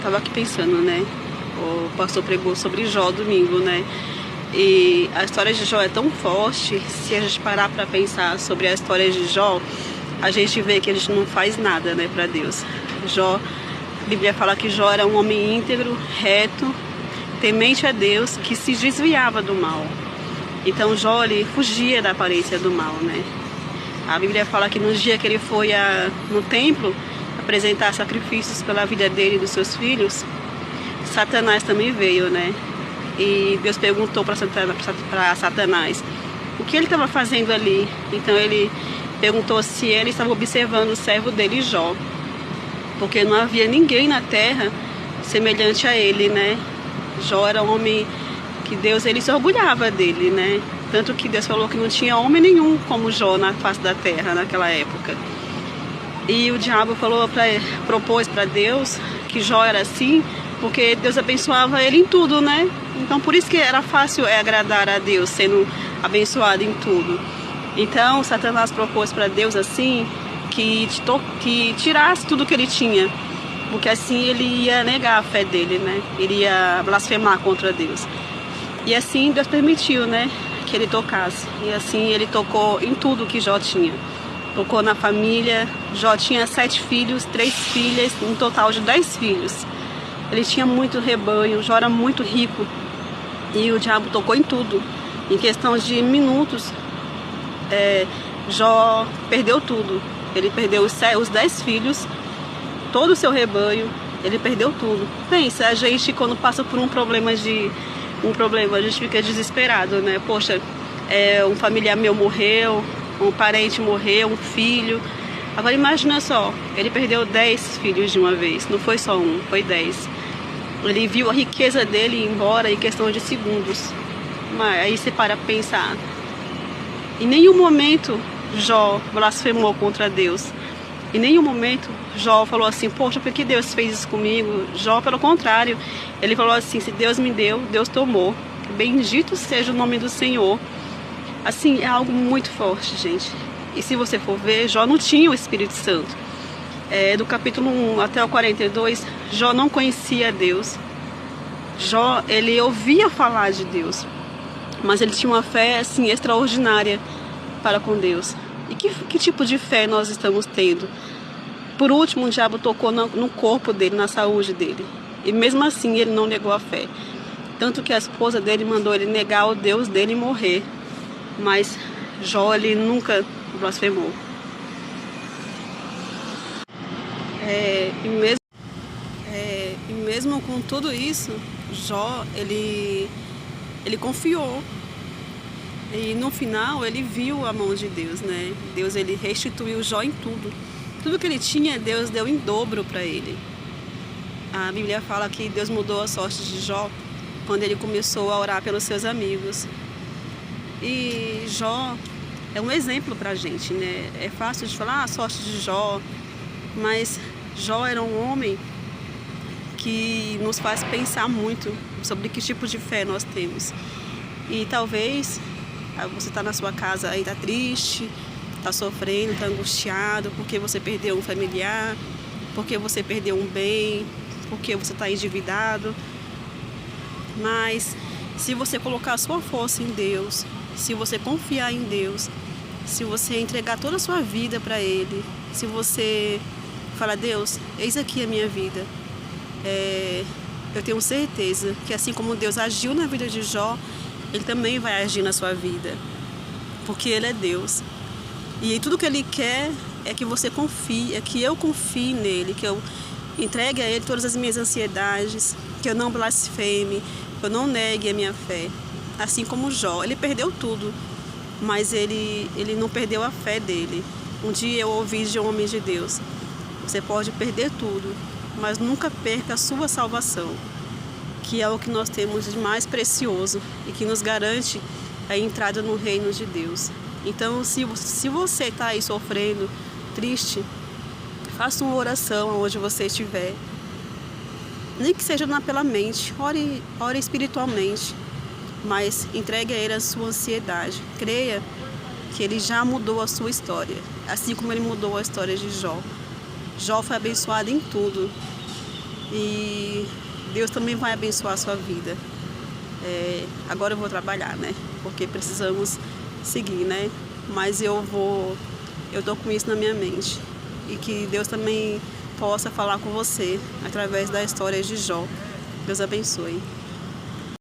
Tava aqui pensando, né? O pastor pregou sobre Jó domingo, né? E a história de Jó é tão forte. Se a gente parar para pensar sobre a história de Jó, a gente vê que a gente não faz nada, né, para Deus. Jó, a Bíblia fala que Jó era um homem íntegro, reto, temente a Deus, que se desviava do mal. Então Jó, ele fugia da aparência do mal, né? A Bíblia fala que no dia que ele foi no templo apresentar sacrifícios pela vida dele e dos seus filhos, Satanás também veio, né? E Deus perguntou para Satanás o que ele estava fazendo ali. Então ele perguntou se ele estava observando o servo dele, Jó, porque não havia ninguém na terra semelhante a ele, né? Jó era um homem que Deus, ele se orgulhava dele, né? Tanto que Deus falou que não tinha homem nenhum como Jó na face da terra naquela época. E o diabo propôs para Deus que Jó era assim, porque Deus abençoava ele em tudo, né? Então por isso que era fácil agradar a Deus, sendo abençoado em tudo. Então Satanás propôs para Deus assim, que tirasse tudo que ele tinha, porque assim ele ia negar a fé dele, né? Ele ia blasfemar contra Deus. E assim Deus permitiu, né, que ele tocasse. E assim ele tocou em tudo que Jó tinha. Tocou na família. Jó tinha 7 filhos, 3 filhas, um total de 10 filhos. Ele tinha muito rebanho, Jó era muito rico. E o diabo tocou em tudo. Em questão de minutos, Jó perdeu tudo. Ele perdeu os 10 filhos, todo o seu rebanho, ele perdeu tudo. Pensa, a gente quando passa por um problema, a gente fica desesperado, né? Poxa, um familiar meu morreu, um parente morreu, um filho. Agora imagina só, ele perdeu 10 filhos de uma vez, não foi só um, foi 10. Ele viu a riqueza dele ir embora em questão de segundos. Mas aí você para pensar. Em nenhum momento Jó blasfemou contra Deus. Em nenhum momento Jó falou assim, poxa, por que Deus fez isso comigo? Jó, pelo contrário, ele falou assim, se Deus me deu, Deus tomou. Bendito seja o nome do Senhor. Assim, é algo muito forte, gente. E se você for ver, Jó não tinha o Espírito Santo. Do capítulo 1 até o 42, Jó não conhecia Deus. Jó, ele ouvia falar de Deus, mas ele tinha uma fé assim extraordinária para com Deus. E que tipo de fé nós estamos tendo? Por último, o diabo tocou no corpo dele, na saúde dele. E mesmo assim ele não negou a fé. Tanto que a esposa dele mandou ele negar o Deus dele e morrer. Mas Jó, ele nunca blasfemou. E mesmo com tudo isso, Jó, ele confiou. E no final ele viu a mão de Deus, né? Deus, ele restituiu Jó em tudo. Tudo que ele tinha, Deus deu em dobro para ele. A Bíblia fala que Deus mudou a sorte de Jó quando ele começou a orar pelos seus amigos. E Jó é um exemplo para a gente, né? É fácil de falar a sorte de Jó, mas Jó era um homem que nos faz pensar muito sobre que tipo de fé nós temos. E talvez você está na sua casa aí, está triste, está sofrendo, está angustiado porque você perdeu um familiar, porque você perdeu um bem, porque você está endividado. Mas se você colocar a sua força em Deus, se você confiar em Deus, se você entregar toda a sua vida para Ele, se você falar, Deus, eis aqui a minha vida, eu tenho certeza que assim como Deus agiu na vida de Jó, Ele também vai agir na sua vida, porque Ele é Deus. E tudo que Ele quer é que você confie, é que eu confie nele, que eu entregue a Ele todas as minhas ansiedades, que eu não blasfeme, que eu não negue a minha fé. Assim como Jó, ele perdeu tudo, mas ele não perdeu a fé dele. Um dia eu ouvi de um homem de Deus, você pode perder tudo, mas nunca perca a sua salvação, que é o que nós temos de mais precioso e que nos garante a entrada no reino de Deus. Então, se você está aí sofrendo, triste, faça uma oração onde você estiver. Nem que seja pela mente, ore espiritualmente, mas entregue a Ele a sua ansiedade. Creia que Ele já mudou a sua história, assim como Ele mudou a história de Jó. Jó foi abençoado em tudo. e Deus também vai abençoar a sua vida. Agora eu vou trabalhar, né? Porque precisamos seguir, né? Mas eu tô com isso na minha mente. E que Deus também possa falar com você através da história de Jó. Deus abençoe.